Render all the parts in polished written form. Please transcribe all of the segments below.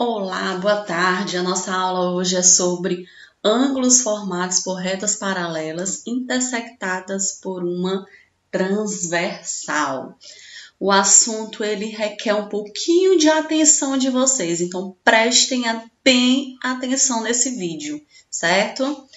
Olá, boa tarde. A nossa aula hoje é sobre ângulos formados por retas paralelas intersectadas por uma transversal. O assunto ele requer um pouquinho de atenção de vocês, então prestem bem atenção nesse vídeo, certo?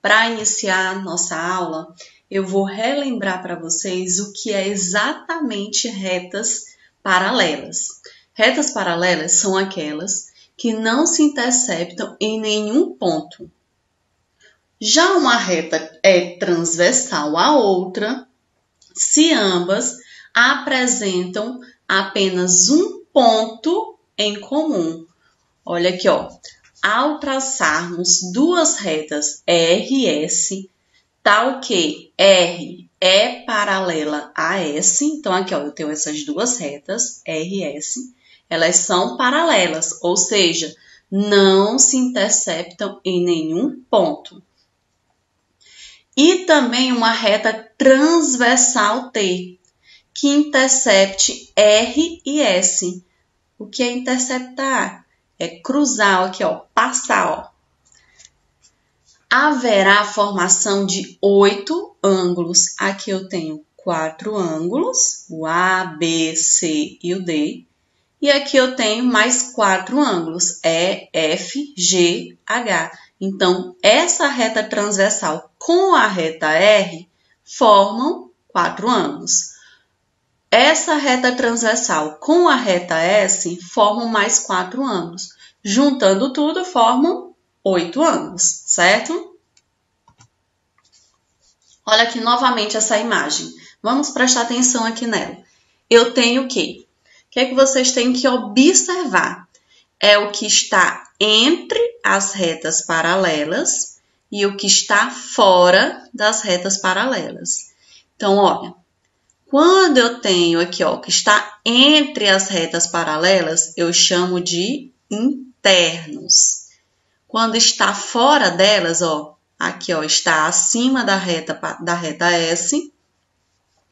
Para iniciar nossa aula, eu vou relembrar para vocês o que é exatamente retas paralelas. Retas paralelas são aquelas que não se interceptam em nenhum ponto. Já uma reta é transversal à outra se ambas apresentam apenas um ponto em comum. Olha aqui, ó. Ao traçarmos duas retas R e S, tal que R é paralela a S, então aqui, ó, eu tenho essas duas retas, R e S, elas são paralelas, ou seja, não se interceptam em nenhum ponto. E também uma reta transversal T, que intercepte R e S. O que é interceptar? É cruzar, aqui, ó, passar, ó. Haverá a formação de 8 ângulos. Aqui eu tenho 4 ângulos, o A, B, C e o D. E aqui eu tenho mais 4 ângulos, E, F, G, H. Então, essa reta transversal com a reta R formam 4 ângulos. Essa reta transversal com a reta S formam mais 4 ângulos. Juntando tudo, formam 8 ângulos, certo? Olha aqui novamente essa imagem. Vamos prestar atenção aqui nela. Eu tenho o quê? O que é que vocês têm que observar? É o que está entre as retas paralelas e o que está fora das retas paralelas. Então, olha, quando eu tenho aqui, ó, o que está entre as retas paralelas, eu chamo de internos. Quando está fora delas, ó, aqui, ó, está acima da reta S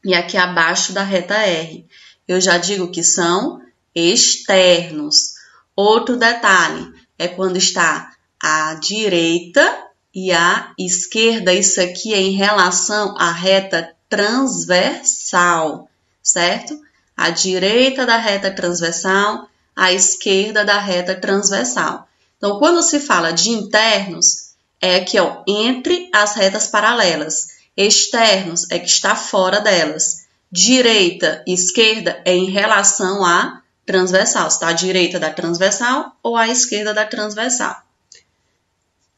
e aqui abaixo da reta R. Eu já digo que são externos. Outro detalhe é quando está à direita e à esquerda. Isso aqui é em relação à reta transversal, certo? À direita da reta transversal, à esquerda da reta transversal. Então, quando se fala de internos, é aqui, ó, entre as retas paralelas. Externos é que está fora delas. Direita e esquerda é em relação à transversal. Está à direita da transversal ou à esquerda da transversal.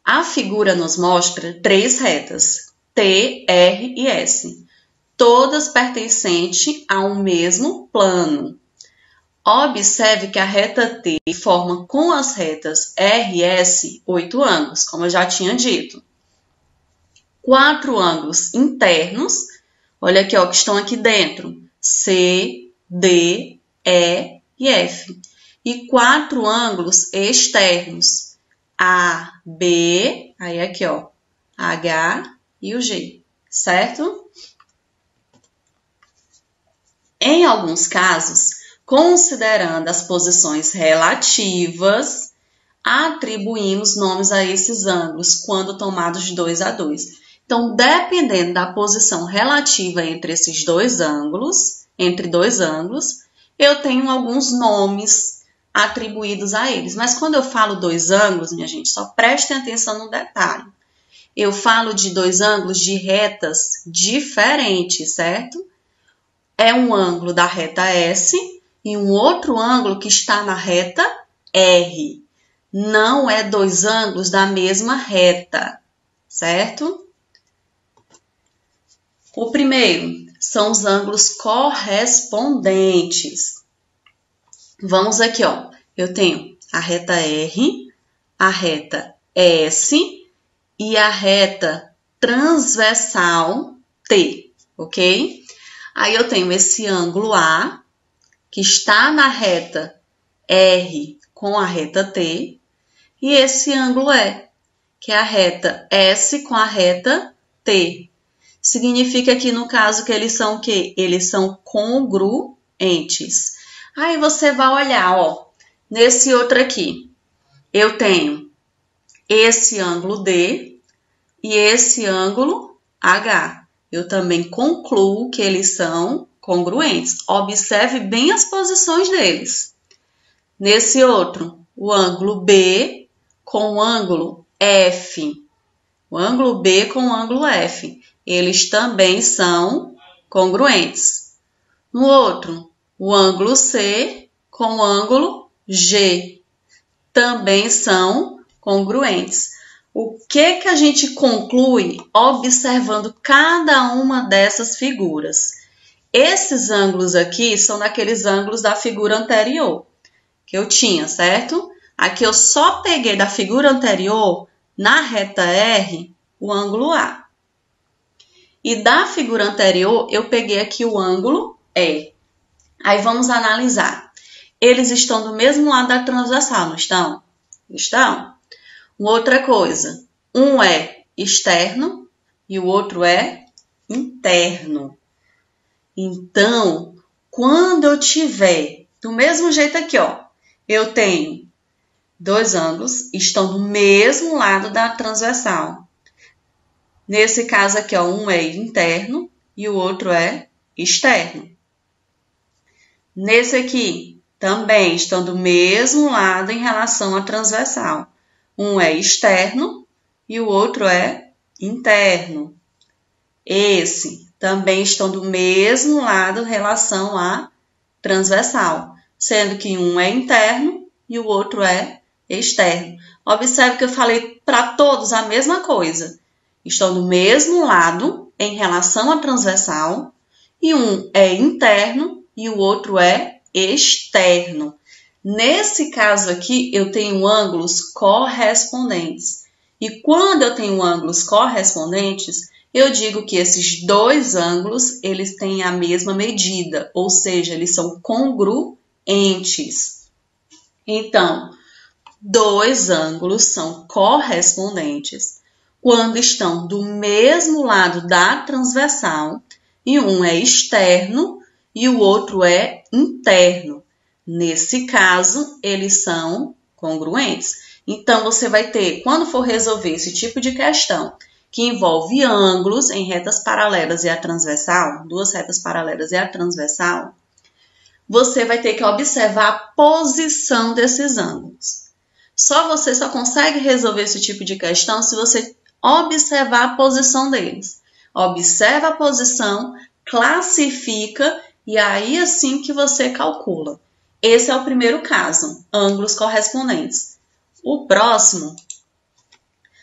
A figura nos mostra 3 retas, T, R e S, todas pertencentes ao mesmo plano. Observe que a reta T forma com as retas R e S 8 ângulos, como eu já tinha dito. 4 ângulos internos, olha aqui, ó, que estão aqui dentro, C, D, E e F. E 4 ângulos externos, A, B, aí aqui, ó, H e o G, certo? Em alguns casos, considerando as posições relativas, atribuímos nomes a esses ângulos quando tomados de 2 a 2. Então, dependendo da posição relativa entre esses dois ângulos, eu tenho alguns nomes atribuídos a eles. Mas quando eu falo 2 ângulos, minha gente, só prestem atenção no detalhe. Eu falo de 2 ângulos de retas diferentes, certo? É um ângulo da reta S e um outro ângulo que está na reta R. Não é 2 ângulos da mesma reta, certo? O primeiro são os ângulos correspondentes. Vamos aqui, ó. Eu tenho a reta R, a reta S e a reta transversal T, ok? Aí eu tenho esse ângulo A, que está na reta R com a reta T, e esse ângulo E, que é a reta S com a reta T. Significa que, no caso, que eles são o quê? Eles são congruentes. Aí você vai olhar, ó, nesse outro aqui. eu tenho esse ângulo D e esse ângulo H. Eu também concluo que eles são congruentes. Observe bem as posições deles. Nesse outro, o ângulo B com o ângulo F. O ângulo B com o ângulo F. Eles também são congruentes. No outro, o ângulo C com o ângulo G. Também são congruentes. O que a gente conclui observando cada uma dessas figuras? Esses ângulos aqui são daqueles ângulos da figura anterior que eu tinha, certo? Aqui eu só peguei da figura anterior, na reta R, o ângulo A. E da figura anterior, eu peguei aqui o ângulo E. Aí vamos analisar. Eles estão do mesmo lado da transversal, não estão? Estão. Outra coisa, um é externo e o outro é interno. Então, quando eu tiver, do mesmo jeito aqui, ó, eu tenho dois ângulos, estão do mesmo lado da transversal. Nesse caso aqui, ó, um é interno e o outro é externo. Nesse aqui, também estão do mesmo lado em relação à transversal. Um é externo e o outro é interno. Esse também estão do mesmo lado em relação à transversal, sendo que um é interno e o outro é externo. Observe que eu falei para todos a mesma coisa. Estão do mesmo lado em relação à transversal e um é interno e o outro é externo. Nesse caso aqui, eu tenho ângulos correspondentes. E quando eu tenho ângulos correspondentes, eu digo que esses dois ângulos, eles têm a mesma medida, ou seja, eles são congruentes. Então, dois ângulos são correspondentes quando estão do mesmo lado da transversal e um é externo e o outro é interno. Nesse caso, eles são congruentes. Então, você vai ter, quando for resolver esse tipo de questão, que envolve ângulos em retas paralelas e a transversal, duas retas paralelas e a transversal, você vai ter que observar a posição desses ângulos. Você só consegue resolver esse tipo de questão se você observar a posição deles. Observa a posição, classifica e aí assim que você calcula. Esse é o primeiro caso, ângulos correspondentes. O próximo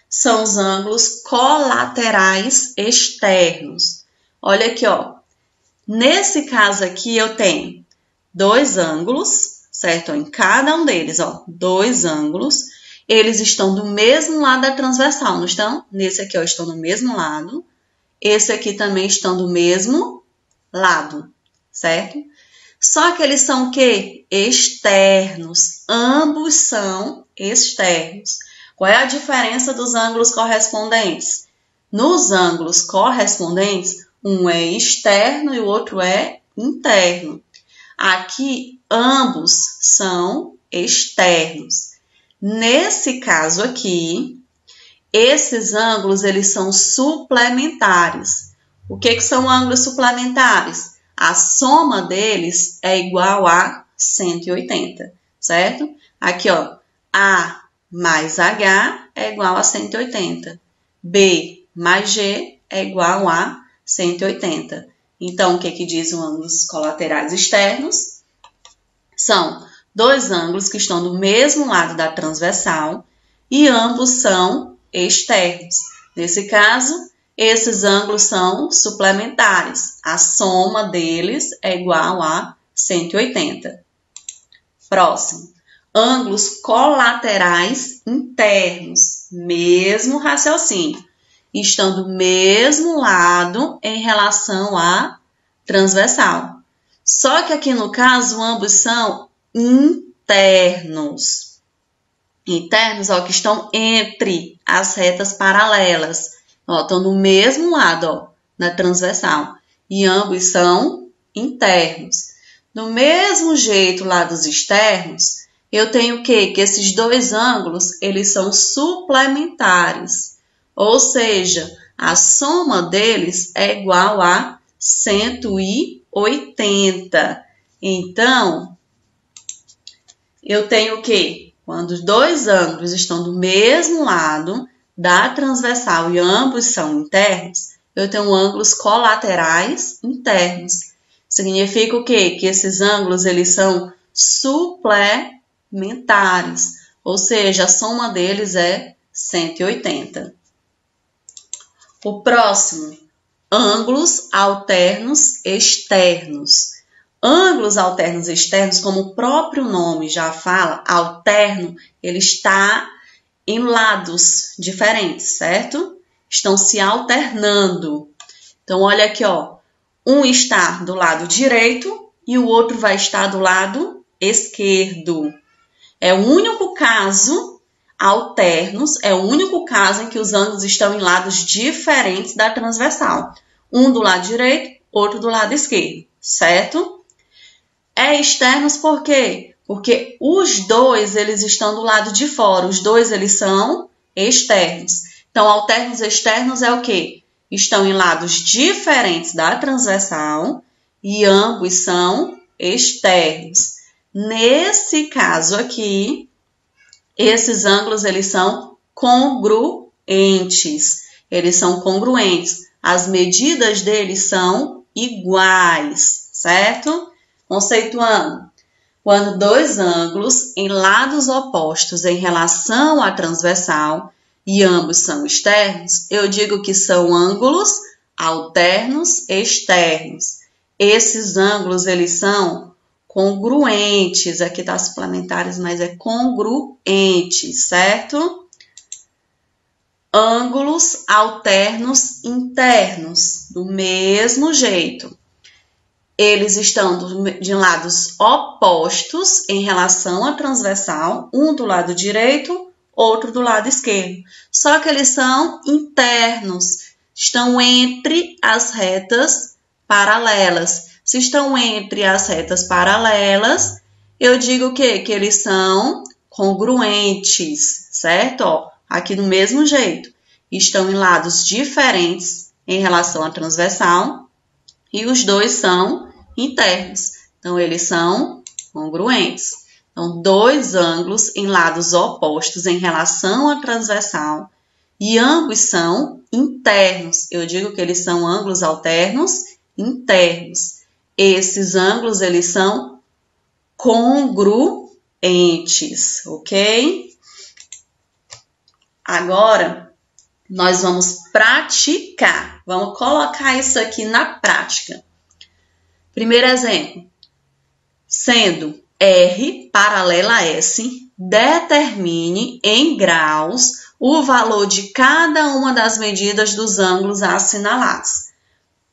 são os ângulos colaterais externos. Olha aqui, ó. Nesse caso aqui eu tenho dois ângulos, certo? Em cada um deles, ó, dois ângulos. Eles estão do mesmo lado da transversal, não estão? Nesse aqui, ó, estão do mesmo lado. Esse aqui também estão do mesmo lado, certo? Só que eles são o quê? Externos. Ambos são externos. Qual é a diferença dos ângulos correspondentes? Nos ângulos correspondentes, um é externo e o outro é interno. Aqui, ambos são externos. Nesse caso aqui, esses ângulos eles são suplementares. O que são ângulos suplementares? A soma deles é igual a 180, certo? Aqui, ó, A mais H é igual a 180. B mais G é igual a 180. Então, o que diz os ângulos colaterais externos? São dois ângulos que estão do mesmo lado da transversal e ambos são externos. Nesse caso, esses ângulos são suplementares. A soma deles é igual a 180. Próximo. Ângulos colaterais internos. Mesmo raciocínio. Estão do mesmo lado em relação à transversal. Só que aqui no caso, ambos são internos. Internos, ó, que estão entre as retas paralelas. Ó, estão do mesmo lado, ó, na transversal. E ambos são internos. Do mesmo jeito lá dos externos, eu tenho o quê? Que esses dois ângulos, eles são suplementares. Ou seja, a soma deles é igual a 180. Então, eu tenho o quê? Quando os dois ângulos estão do mesmo lado da transversal e ambos são internos, eu tenho ângulos colaterais internos. Significa o quê? Que esses ângulos, eles são suplementares, ou seja, a soma deles é 180. O próximo, ângulos alternos externos. Ângulos alternos externos, como o próprio nome já fala, alterno, ele está em lados diferentes, certo? Estão se alternando. Então, olha aqui, ó. Um está do lado direito e o outro vai estar do lado esquerdo. É o único caso alternos, é o único caso em que os ângulos estão em lados diferentes da transversal. Um do lado direito, outro do lado esquerdo, certo? É externos por quê? Porque os dois, eles estão do lado de fora. Os dois, eles são externos. Então, alternos externos é o quê? Estão em lados diferentes da transversal e ambos são externos. Nesse caso aqui, esses ângulos, eles são congruentes. Eles são congruentes. As medidas deles são iguais, certo? Conceituando, quando dois ângulos em lados opostos em relação à transversal e ambos são externos, eu digo que são ângulos alternos externos. Esses ângulos, eles são congruentes. Aqui está suplementares, mas é congruentes, certo? Ângulos alternos internos, do mesmo jeito. Eles estão de lados opostos em relação à transversal, um do lado direito, outro do lado esquerdo. Só que eles são internos, estão entre as retas paralelas. Se estão entre as retas paralelas, eu digo o quê? Que eles são congruentes, certo? Ó, aqui do mesmo jeito. Estão em lados diferentes em relação à transversal e os dois são internos. Então, eles são congruentes. Então, dois ângulos em lados opostos em relação à transversal e ambos são internos. Eu digo que eles são ângulos alternos internos. Esses ângulos, eles são congruentes, ok? Agora, nós vamos praticar. Vamos colocar isso aqui na prática. Primeiro exemplo. Sendo R paralela a S, determine em graus o valor de cada uma das medidas dos ângulos assinalados.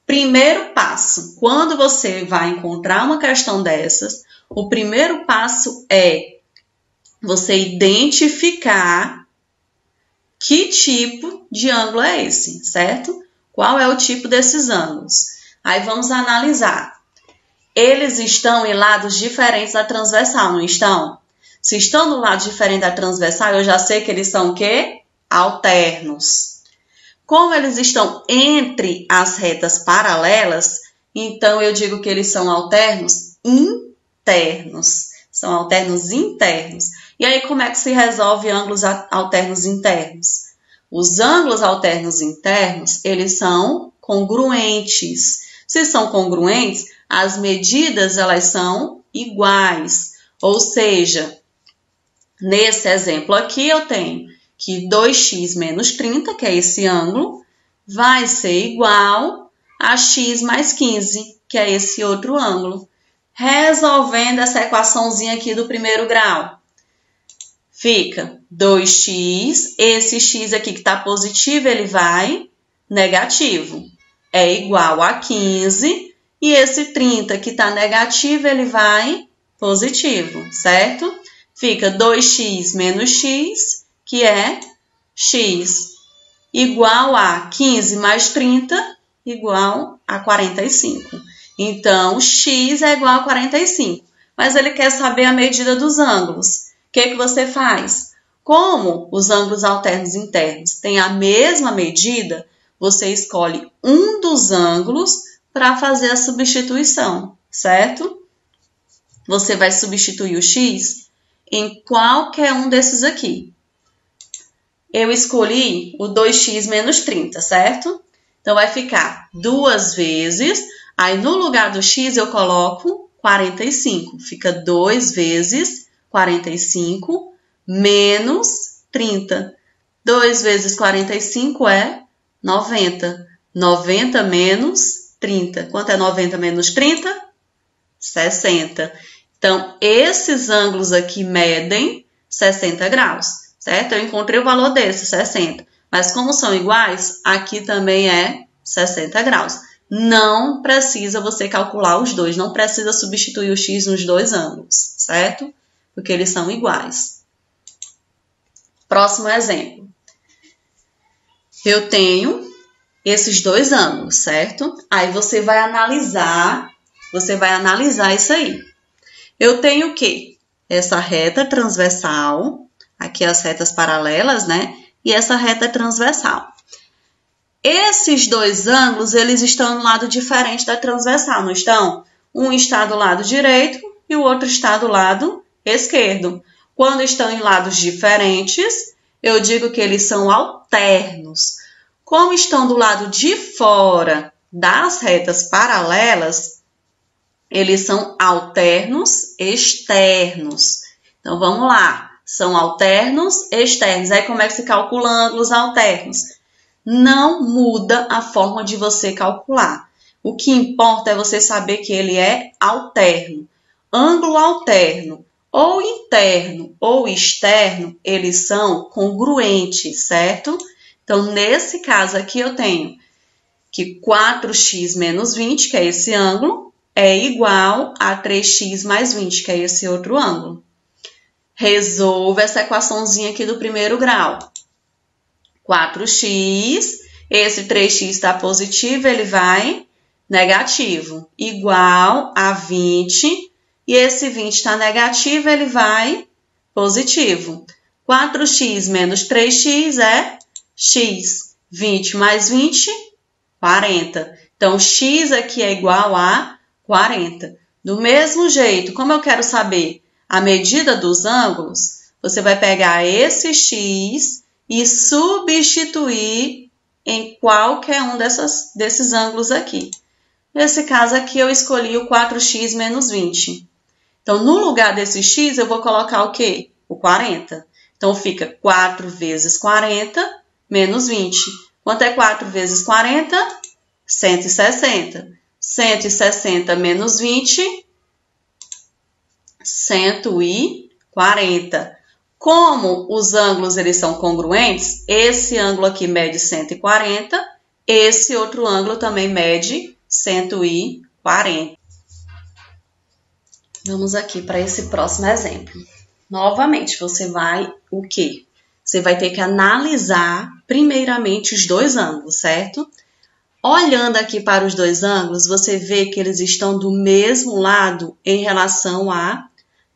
Primeiro passo, quando você vai encontrar uma questão dessas, o primeiro passo é você identificar que tipo de ângulo é esse, certo? Qual é o tipo desses ângulos? Aí vamos analisar. Eles estão em lados diferentes da transversal, não estão? Se estão no lado diferente da transversal, eu já sei que eles são o quê? Alternos. Como eles estão entre as retas paralelas, então eu digo que eles são alternos internos. São alternos internos. E aí, como é que se resolve ângulos alternos internos? Os ângulos alternos internos, eles são congruentes. Se são congruentes, as medidas, elas são iguais. Ou seja, nesse exemplo aqui, eu tenho que 2x menos 30, que é esse ângulo, vai ser igual a x mais 15, que é esse outro ângulo. Resolvendo essa equaçãozinha aqui do primeiro grau, fica 2x, esse x aqui que está positivo, ele vai negativo, é igual a 15, e esse 30 que está negativo, ele vai positivo, certo? Fica 2x menos x, que é x, igual a 15 mais 30, igual a 45. Então, x é igual a 45. Mas ele quer saber a medida dos ângulos. que você faz? Como os ângulos alternos internos têm a mesma medida, você escolhe um dos ângulos para fazer a substituição, certo? Você vai substituir o x em qualquer um desses aqui. Eu escolhi o 2x menos 30, certo? Então, vai ficar 2 vezes, aí no lugar do x eu coloco 45. Fica 2 vezes 45 menos 30. 2 vezes 45 é 90. 90 menos 30. Quanto é 90 menos 30? 60. Então, esses ângulos aqui medem 60 graus, certo? Eu encontrei o valor desse, 60. Mas como são iguais, aqui também é 60 graus. Não precisa você calcular os dois, não precisa substituir o x nos dois ângulos, certo? Porque eles são iguais. Próximo exemplo. Eu tenho esses dois ângulos, certo? Aí você vai analisar isso aí. Eu tenho o quê? Essa reta transversal, aqui as retas paralelas, né? E essa reta transversal. Esses dois ângulos, eles estão no lado diferente da transversal, não estão? Um está do lado direito e o outro está do lado esquerdo. Quando estão em lados diferentes, eu digo que eles são alternos. Como estão do lado de fora das retas paralelas, eles são alternos externos. Então, vamos lá. São alternos externos. Aí, como é que se calcula ângulos alternos? Não muda a forma de você calcular. O que importa é você saber que ele é alterno. Ângulo alterno, ou interno ou externo, eles são congruentes, certo? Então, nesse caso aqui, eu tenho que 4x menos 20, que é esse ângulo, é igual a 3x mais 20, que é esse outro ângulo. Resolva essa equaçãozinha aqui do primeiro grau. 4x, esse 3x está positivo, ele vai negativo, igual a 20, e esse 20 está negativo, ele vai positivo. 4x menos 3x é x. 20 mais 20, 40. Então, x aqui é igual a 40. Do mesmo jeito, como eu quero saber a medida dos ângulos, você vai pegar esse x e substituir em qualquer um desses ângulos aqui. Nesse caso aqui, eu escolhi o 4x menos 20. Então, no lugar desse x, eu vou colocar o quê? O 40. Então, fica 4 vezes 40 menos 20. Quanto é 4 vezes 40? 160. 160 menos 20, 140. Como os ângulos eles são congruentes, esse ângulo aqui mede 140, esse outro ângulo também mede 140. Vamos aqui para esse próximo exemplo. Novamente, você vai o quê? Você vai ter que analisar primeiramente os dois ângulos, certo? Olhando aqui para os dois ângulos, você vê que eles estão do mesmo lado em relação à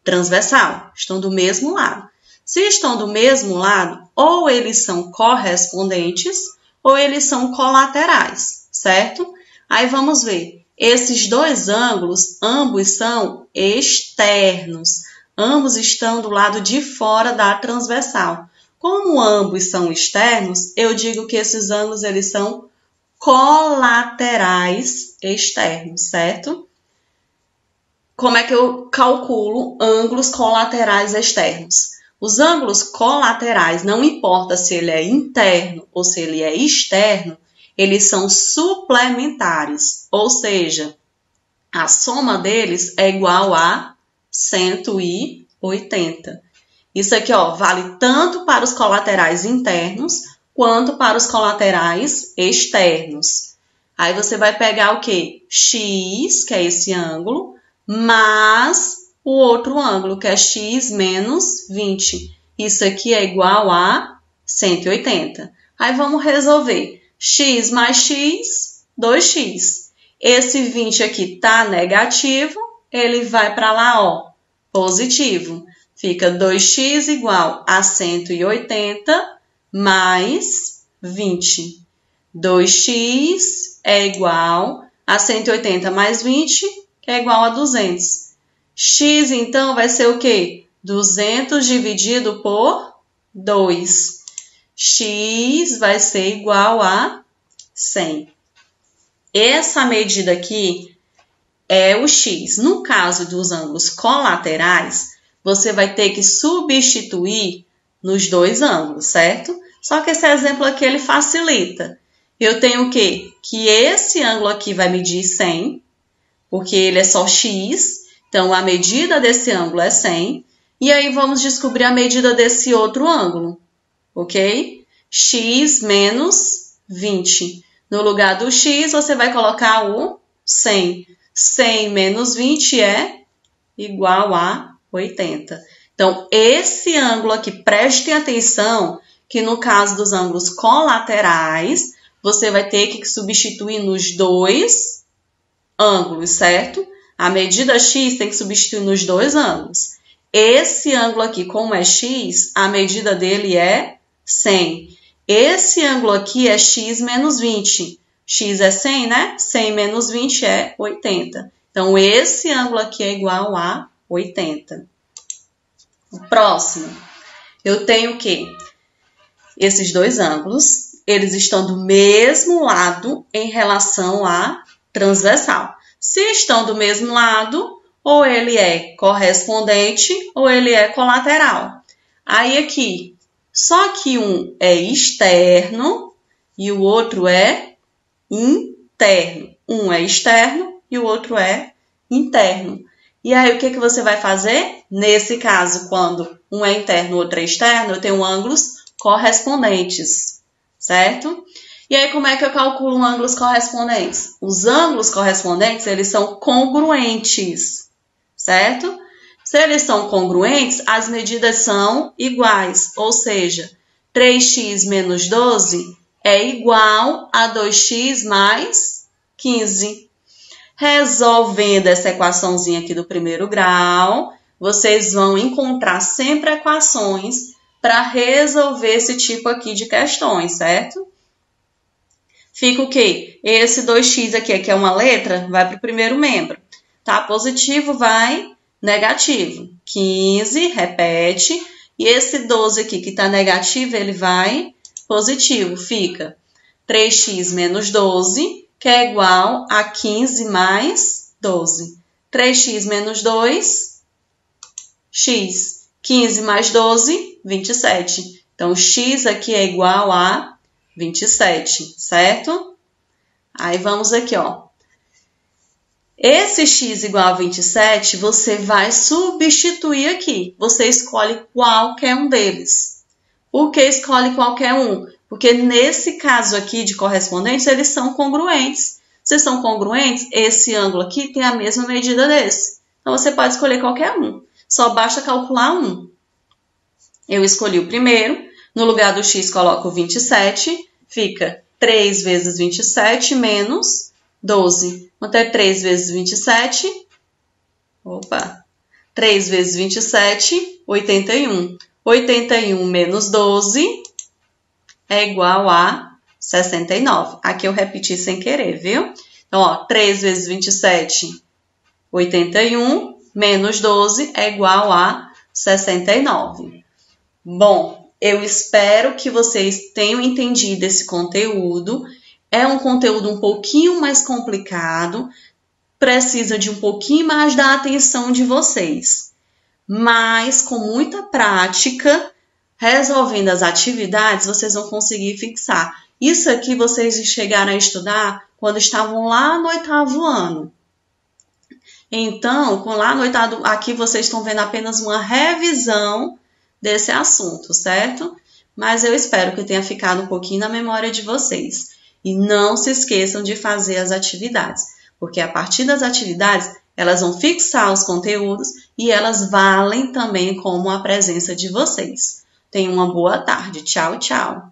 transversal. Estão do mesmo lado. Se estão do mesmo lado, ou eles são correspondentes, ou eles são colaterais, certo? Aí vamos ver. Esses dois ângulos, ambos são externos. Ambos estão do lado de fora da transversal. Como ambos são externos, eu digo que esses ângulos eles são colaterais externos, certo? Como é que eu calculo ângulos colaterais externos? Os ângulos colaterais, não importa se ele é interno ou se ele é externo, eles são suplementares, ou seja, a soma deles é igual a 180. Isso aqui, ó, vale tanto para os colaterais internos quanto para os colaterais externos. Aí você vai pegar o quê? X, que é esse ângulo, mais o outro ângulo, que é x menos 20. Isso aqui é igual a 180. Aí vamos resolver. X mais x, 2x. Esse 20 aqui tá negativo, ele vai para lá, ó, positivo. Fica 2x igual a 180 mais 20. 2x é igual a 180 mais 20, que é igual a 200. X, então, vai ser o quê? 200 dividido por 2. X vai ser igual a 100. Essa medida aqui é o x. No caso dos ângulos colaterais, você vai ter que substituir nos dois ângulos, certo? Só que esse exemplo aqui, ele facilita. Eu tenho o quê? Que esse ângulo aqui vai medir 100, porque ele é só x, então a medida desse ângulo é 100. E aí vamos descobrir a medida desse outro ângulo, ok? X menos 20. No lugar do x, você vai colocar o 100. 100 menos 20 é igual a 80. Então, esse ângulo aqui, prestem atenção que no caso dos ângulos colaterais, você vai ter que substituir nos dois ângulos, certo? A medida x tem que substituir nos dois ângulos. Esse ângulo aqui, como é x, a medida dele é 100. Esse ângulo aqui é x menos 20. X é 100, né? 100 menos 20 é 80. Então, esse ângulo aqui é igual a 80. O próximo, eu tenho o quê? Esses dois ângulos, eles estão do mesmo lado em relação à transversal. Se estão do mesmo lado, ou ele é correspondente ou ele é colateral. Aí aqui, só que um é externo e o outro é interno. Um é externo e o outro é interno. E aí, o que você vai fazer? Nesse caso, quando um é interno e o outro é externo, eu tenho ângulos correspondentes, certo? E aí, como é que eu calculo ângulos correspondentes? Os ângulos correspondentes, eles são congruentes, certo? Se eles são congruentes, as medidas são iguais, ou seja, 3x menos 12 é igual a 2x mais 15. Resolvendo essa equaçãozinha aqui do primeiro grau, vocês vão encontrar sempre equações para resolver esse tipo aqui de questões, certo? Fica o quê? Esse 2x aqui, que é uma letra, vai para o primeiro membro. Tá? Positivo vai negativo. 15, repete. E esse 12 aqui que está negativo, ele vai positivo. Fica 3x menos 12, que é igual a 15 mais 12. 3x menos 2, x. 15 mais 12, 27. Então, x aqui é igual a 27, certo? Aí, vamos aqui, ó. Esse x igual a 27, você vai substituir aqui. Você escolhe qualquer um deles. Por que escolhe qualquer um? Porque nesse caso aqui de correspondentes, eles são congruentes. Se são congruentes, esse ângulo aqui tem a mesma medida desse. Então, você pode escolher qualquer um. Só basta calcular um. Eu escolhi o primeiro. No lugar do x, coloco o 27. Fica 3 vezes 27 menos 12. Quanto é 3 vezes 27? Opa! 3 vezes 27, 81. 81 menos 12 é igual a 69. Aqui eu repeti sem querer, viu? Então, ó, 3 vezes 27, 81, menos 12 é igual a 69. Bom, eu espero que vocês tenham entendido esse conteúdo. É um conteúdo um pouquinho mais complicado, precisa de um pouquinho mais da atenção de vocês. Mas, com muita prática, resolvendo as atividades, vocês vão conseguir fixar. Isso aqui vocês chegaram a estudar quando estavam lá no 8º ano. Então, lá no 8º, aqui vocês estão vendo apenas uma revisão desse assunto, certo? Mas eu espero que tenha ficado um pouquinho na memória de vocês. E não se esqueçam de fazer as atividades, porque a partir das atividades, elas vão fixar os conteúdos e elas valem também como a presença de vocês. Tenham uma boa tarde. Tchau, tchau!